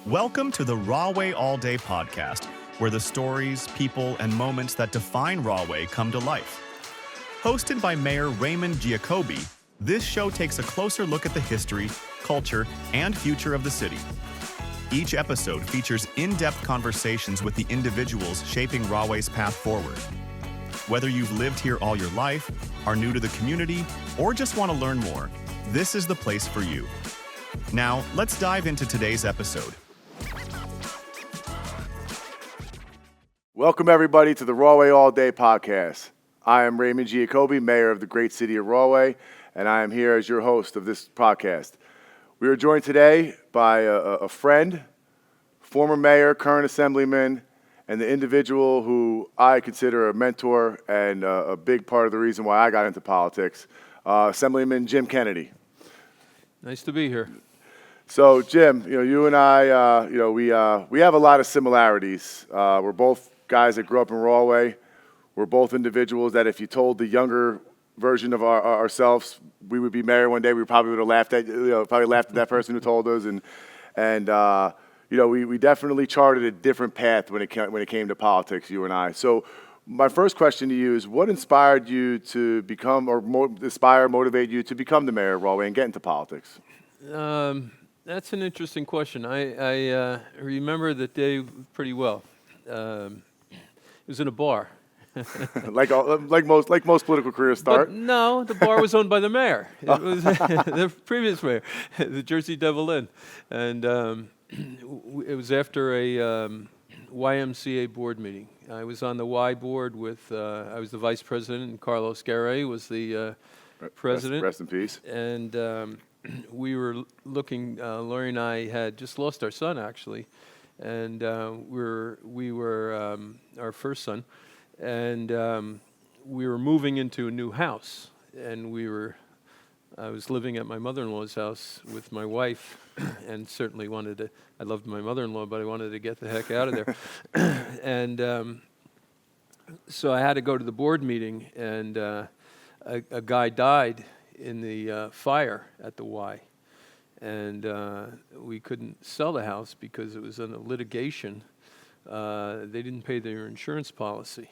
Welcome to the Rahway All Day podcast, where the stories, people, and moments that define Rahway come to life. Hosted by Mayor Raymond Giacobbe, this show takes a closer look at the history, culture, and future of the city. Each episode features in-depth conversations with the individuals shaping Rahway's path forward. Whether you've lived here all your life, are new to the community, or just want to learn more, this is the place for you. Now, let's dive into today's episode. Welcome, everybody, to the Rahway All Day podcast. I am Raymond Giacobbe, mayor of the great city of Rahway, and I am here as your host of this podcast. We are joined today by a friend, former mayor, current assemblyman, and the individual who I consider a mentor and a big part of the reason why I got into politics, Assemblyman Jim Kennedy. Nice to be here. So, Jim, you and I, we have a lot of similarities. We're both guys that grew up in Rahway. We're both individuals that if you told the younger version of ourselves we would be mayor one day, we probably would have laughed at that person who told us. And we definitely charted a different path when it came to politics, you and I. So my first question to you is, what inspired you to become, or motivate you to become the mayor of Rahway and get into politics? That's an interesting question. I remember the day pretty well. It was in a bar. like most political careers start. But no, the bar was owned by the mayor. It was the previous mayor, the Jersey Devil Inn, and it was after a YMCA board meeting. I was on the Y board with I was the vice president, and Carlos Garay was the president. Rest in peace. And we were looking. Lori and I had just lost our son, actually, and we were our first son. And we were moving into a new house, and I was living at my mother-in-law's house with my wife, and certainly I loved my mother-in-law, but I wanted to get the heck out of there. And so I had to go to the board meeting, and a guy died in the fire at the Y. And we couldn't sell the house because it was in a litigation. They didn't pay their insurance policy.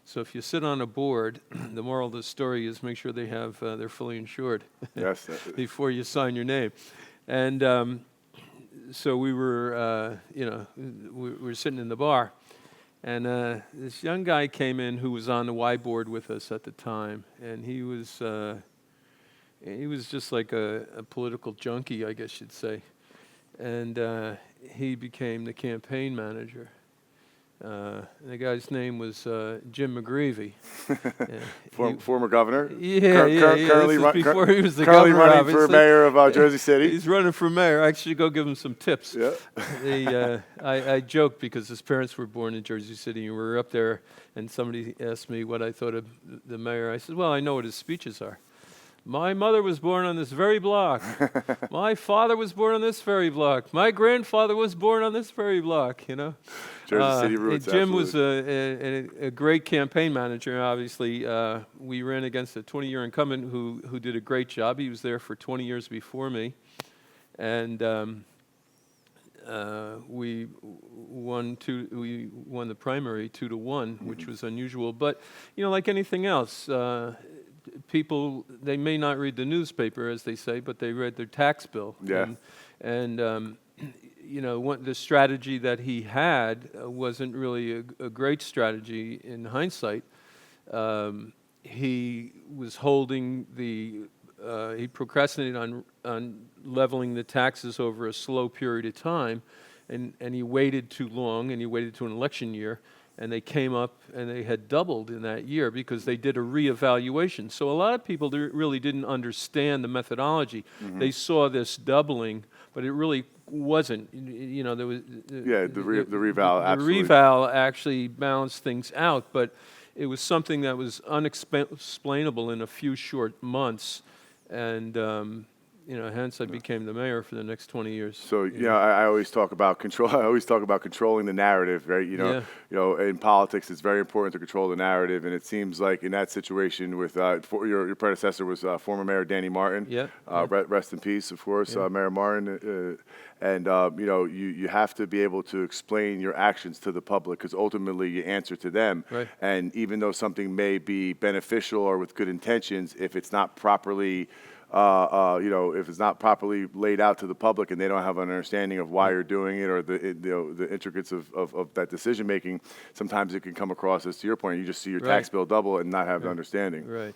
So if you sit on a board, the moral of the story is make sure they're fully insured. Yes. Before you sign your name. And so we were, we were sitting in the bar, and this young guy came in who was on the Y board with us at the time, and he was just like a political junkie, I guess you'd say. And he became the campaign manager. The guy's name was Jim McGreevy. Former governor? Yeah. Currently before he was the currently governor, running obviously. for mayor of Jersey City. He's running for mayor. I should go give him some tips. Yeah. I joked because his parents were born in Jersey City, and we were up there, and somebody asked me what I thought of the mayor. I said, well, I know what his speeches are. My mother was born on this very block. My father was born on this very block. My grandfather was born on this very block, Jersey City roots, Jim absolutely. was a great campaign manager, obviously. We ran against a 20-year incumbent who did a great job. He was there for 20 years before me. And we won the primary 2-1, which was unusual. But, like anything else, people, they may not read the newspaper, as they say, but they read their tax bill. Yeah. And the strategy that he had wasn't really a great strategy in hindsight. He was holding he procrastinated on leveling the taxes over a slow period of time, and he waited too long, and he waited to an election year. And they came up and they had doubled in that year because they did a reevaluation. So a lot of people really didn't understand the methodology. Mm-hmm. They saw this doubling, but it really wasn't. There was the reval. Absolutely. The reval actually balanced things out, but it was something that was unexplainable in a few short months. And hence I became the mayor for the next 20 years. So I always talk about control. I always talk about controlling the narrative, right? In politics, it's very important to control the narrative, and it seems like in that situation with your predecessor was former Mayor Denny Martin. Yeah. Rest in peace, of course, Mayor Martin. You have to be able to explain your actions to the public because ultimately you answer to them. Right. And even though something may be beneficial or with good intentions, if it's not properly if it's not properly laid out to the public and they don't have an understanding of why you're doing it or the intricacies of that decision making, sometimes it can come across as, to your point, you just see your tax bill double and not have the understanding. Right.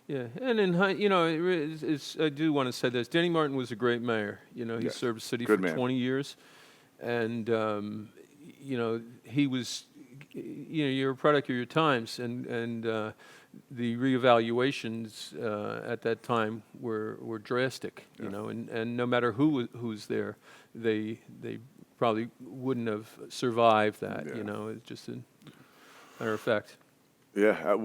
Yeah, and I do want to say this. Denny Martin was a great mayor. He served the city for 20 years, and he was, you're a product of your times, and the reevaluations at that time were drastic. And no matter who's there, they probably wouldn't have survived that. It's just a matter of fact. Yeah.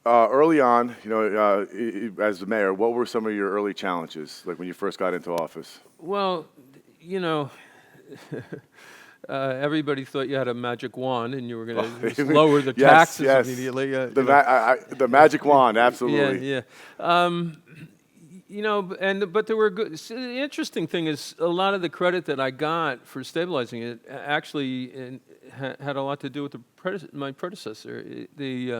Early on, as the mayor, what were some of your early challenges, like when you first got into office? Well, everybody thought you had a magic wand and you were going to lower the taxes immediately. The magic wand, absolutely. Yeah. But there were good. So the interesting thing is, a lot of the credit that I got for stabilizing it actually had a lot to do with my predecessor. He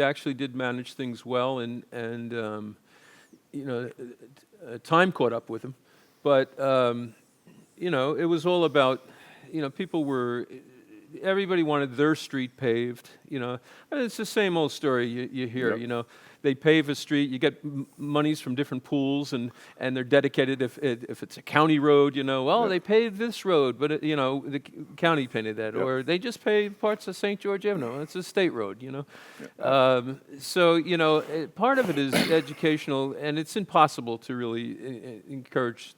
actually did manage things well, and time caught up with him. But it was all about, everybody wanted their street paved. It's the same old story you hear. Yep. They pave a street, you get monies from different pools, and they're dedicated. If it's a county road, they paved this road, but the county painted that, or they just paved parts of St. George Avenue. It's a state road, So part of it is educational, and it's impossible to really encourage,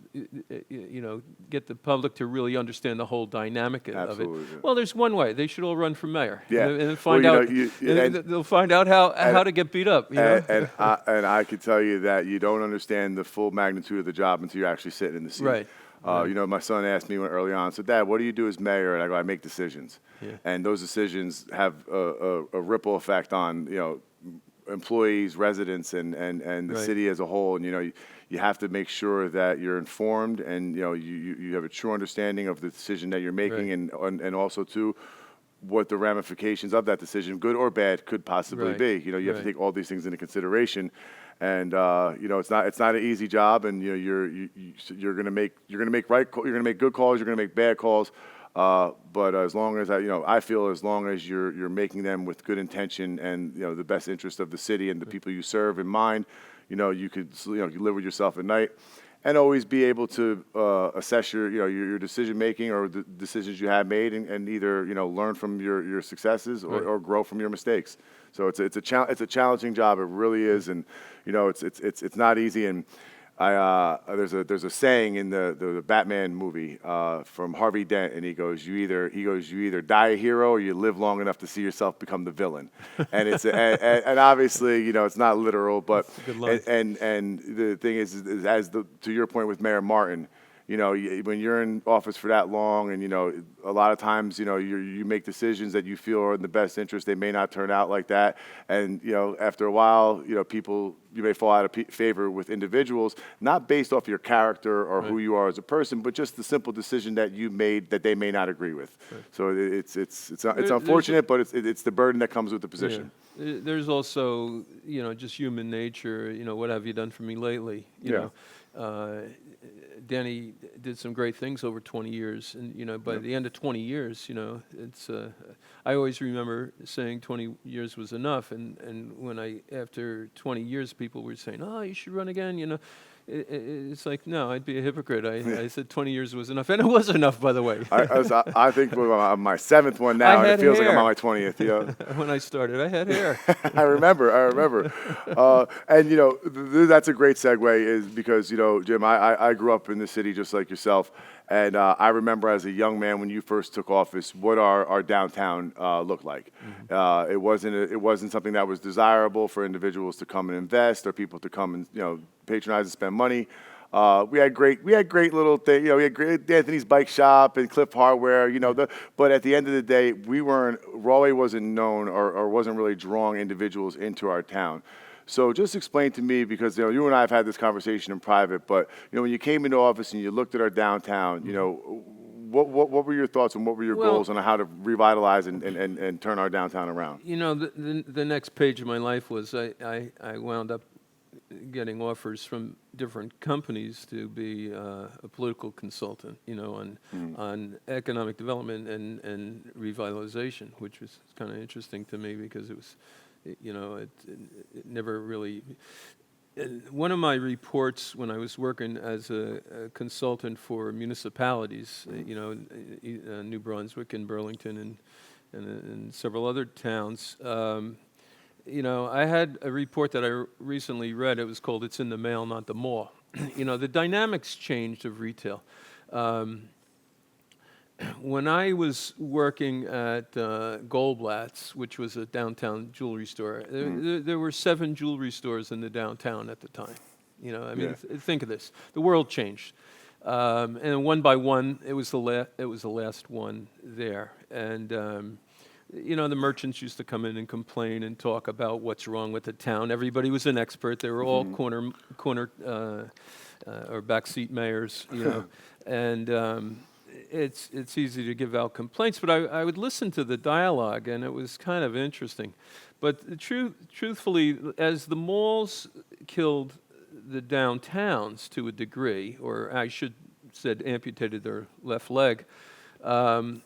get the public to really understand the whole dynamic of it. Yeah. Well, there's one way: they should all run for mayor, Yeah. and find out. They'll find out how to get beat up. And I can tell you that you don't understand the full magnitude of the job until you're actually sitting in the seat. Right. My son asked me early on, so Dad, what do you do as mayor? And I go, I make decisions. Yeah. And those decisions have a ripple effect on, employees, residents, and the city as a whole. And, you have to make sure that you're informed and, you have a true understanding of the decision that you're making and also, too, what the ramifications of that decision, good or bad, could possibly be. You have to take all these things into consideration, and it's not an easy job, and you're going to make good calls, you're going to make bad calls, but as long as I feel as long as you're making them with good intention and the best interest of the city and the people you serve in mind, you could you live with yourself at night. And always be able to assess your decision making or the decisions you have made, and either learn from your successes or grow from your mistakes. So it's a challenging job. It really is, and it's not easy. And there's a saying in the Batman movie from Harvey Dent, and he goes, you either die a hero or you live long enough to see yourself become the villain. And and obviously it's not literal, but and the thing is to your point with Mayor Martin, when you're in office for that long, and a lot of times you make decisions that you feel are in the best interest. They may not turn out like that, and after a while, you may fall out of favor with individuals, not based off your character or who you are as a person, but just the simple decision that you made that they may not agree with. Right. So it's unfortunate, but it's the burden that comes with the position. Yeah. There's also just human nature. What have you done for me lately? You know, Denny did some great things over 20 years, and by the end of 20 years, it's. I always remember saying 20 years was enough, and when after 20 years, people were saying, "Oh, you should run again," It's like, no, I'd be a hypocrite. I said 20 years was enough, and it was enough, by the way. I think I'm my seventh one now, and it feels like I'm on my 20th. When I started, I had hair. I remember. And that's a great segue, is because Jim, I grew up in the city just like yourself, And I remember as a young man when you first took office, what our downtown looked like. It wasn't something that was desirable for individuals to come and invest or people to come and patronize and spend money. We had great little thing. We had great Anthony's Bike Shop and Cliff Hardware. But at the end of the day, Rahway wasn't known or wasn't really drawing individuals into our town. So just explain to me, because you and I have had this conversation in private, but when you came into office and you looked at our downtown, what were your thoughts and what were your goals on how to revitalize and turn our downtown around? The next page of my life was I wound up getting offers from different companies to be a political consultant, on economic development and revitalization, which was kind of interesting to me because it was. It never really. One of my reports when I was working as a consultant for municipalities, New Brunswick and Burlington and several other towns, I had a report that I recently read. It was called "It's in the Mail, Not the Mall." The dynamics changed of retail. When I was working at Goldblatt's, which was a downtown jewelry store, there were 7 jewelry stores in the downtown at the time. Think of this: the world changed, and one by one, it was the last one there. And the merchants used to come in and complain and talk about what's wrong with the town. Everybody was an expert. They were all corner or backseat mayors, and. It's easy to give out complaints, but I would listen to the dialogue, and it was kind of interesting. But truthfully, as the malls killed the downtowns to a degree, or I should said amputated their left leg, the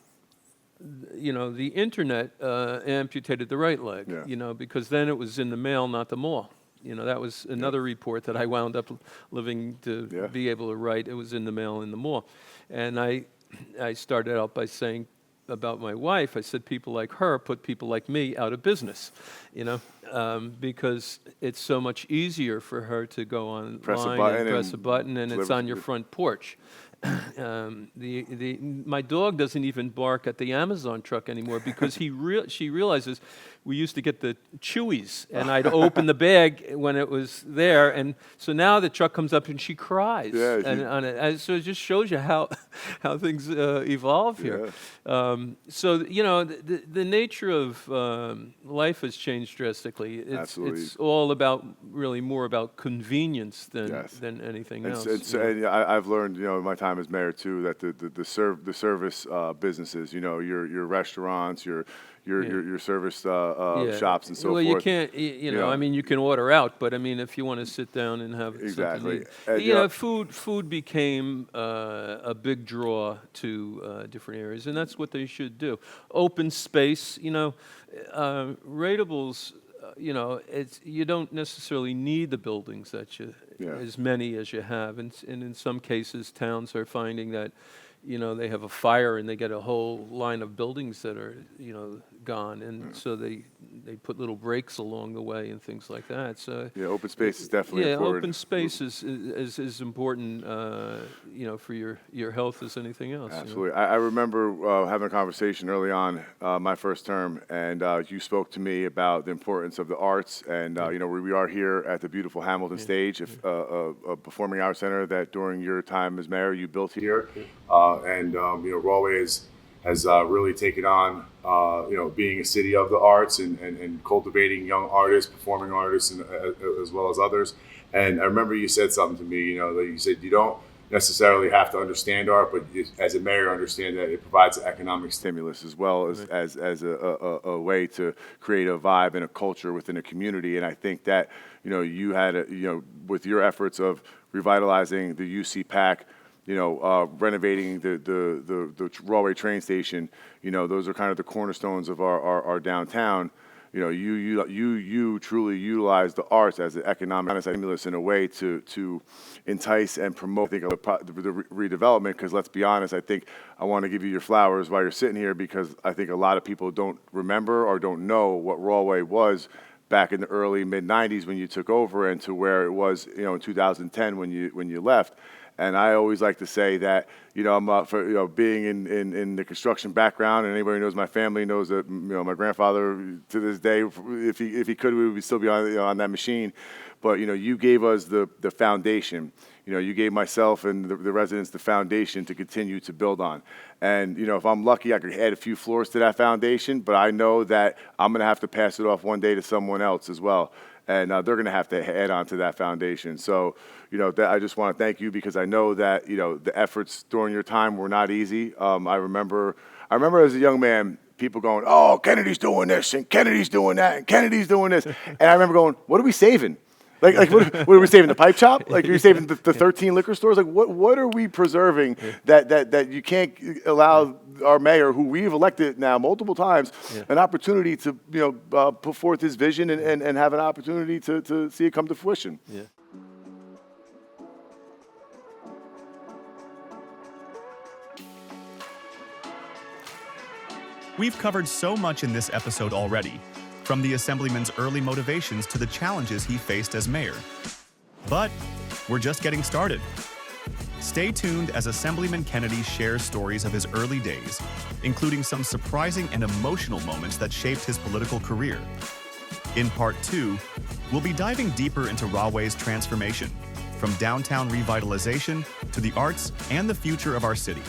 internet amputated the right leg, because then it was in the mail, not the mall. That was another report that I wound up living to be able to write. It was in the mail, in the mall. And I started out by saying about my wife, I said people like her put people like me out of business, because it's so much easier for her to go online and press a button and it's on your front porch. My dog doesn't even bark at the Amazon truck anymore because she realizes we used to get the Chewies, and I'd open the bag when it was there, and so now the truck comes up and she cries. And so it just shows you how things evolve here. So the nature of life has changed drastically. It's all about really more about convenience than anything else. And I've learned in my time as mayor too that the service businesses, your restaurants, your service shops and so forth. Well, you can't, you can order out, but if you want to sit down and have exactly, something, food became a big draw to different areas, and that's what they should do. Open space, rateables. You don't necessarily need the buildings that as many as you have, and in some cases, towns are finding that, they have a fire and they get a whole line of buildings that are, gone, and so they put little breaks along the way and things like that. So open space is definitely important. Open space is important, for your health as anything else. Absolutely. I remember having a conversation early on my first term, and you spoke to me about the importance of the arts, and we are here at the beautiful Hamilton stage, a performing arts center that during your time as mayor you built here, and Rahway has really taken on being a city of the arts and cultivating young artists, performing artists, and, as well as others. And I remember you said something to me, that you said you don't necessarily have to understand art, but as a mayor, understand that it provides economic stimulus as well as a way to create a vibe and a culture within a community. And I think that you had with your efforts of revitalizing the UC PAC, renovating the Rahway train station, those are kind of the cornerstones of our downtown. You truly utilize the arts as an economic stimulus in a way to entice and promote, I think, the redevelopment, because let's be honest, I think I want to give you your flowers while you're sitting here, because I think a lot of people don't remember or don't know what Rahway was back in the early mid-'90s when you took over, and to where it was in 2010 when you left. And I always like to say that, I'm for, being in the construction background, and anybody who knows my family knows that, my grandfather to this day, if he could, we would still be on that machine. But, you gave us the foundation. You gave myself and the residents the foundation to continue to build on. And, if I'm lucky, I could add a few floors to that foundation, but I know that I'm going to have to pass it off one day to someone else as well. And they're going to have to add on to that foundation. So, I just want to thank you, because I know that, the efforts during your time were not easy. I remember as a young man, people going, oh, Kennedy's doing this, and Kennedy's doing that, and Kennedy's doing this. And I remember going, what are we saving? Like what are we saving? The pipe shop? Like, are you saving the 13 liquor stores? Like, what are we preserving that you can't allow our mayor, who we've elected now multiple times, an opportunity to put forth his vision and have an opportunity to see it come to fruition? Yeah. We've covered so much in this episode already, from the Assemblyman's early motivations to the challenges he faced as mayor. But we're just getting started. Stay tuned as Assemblyman Kennedy shares stories of his early days, including some surprising and emotional moments that shaped his political career. In Part 2, we'll be diving deeper into Rahway's transformation, from downtown revitalization to the arts and the future of our city.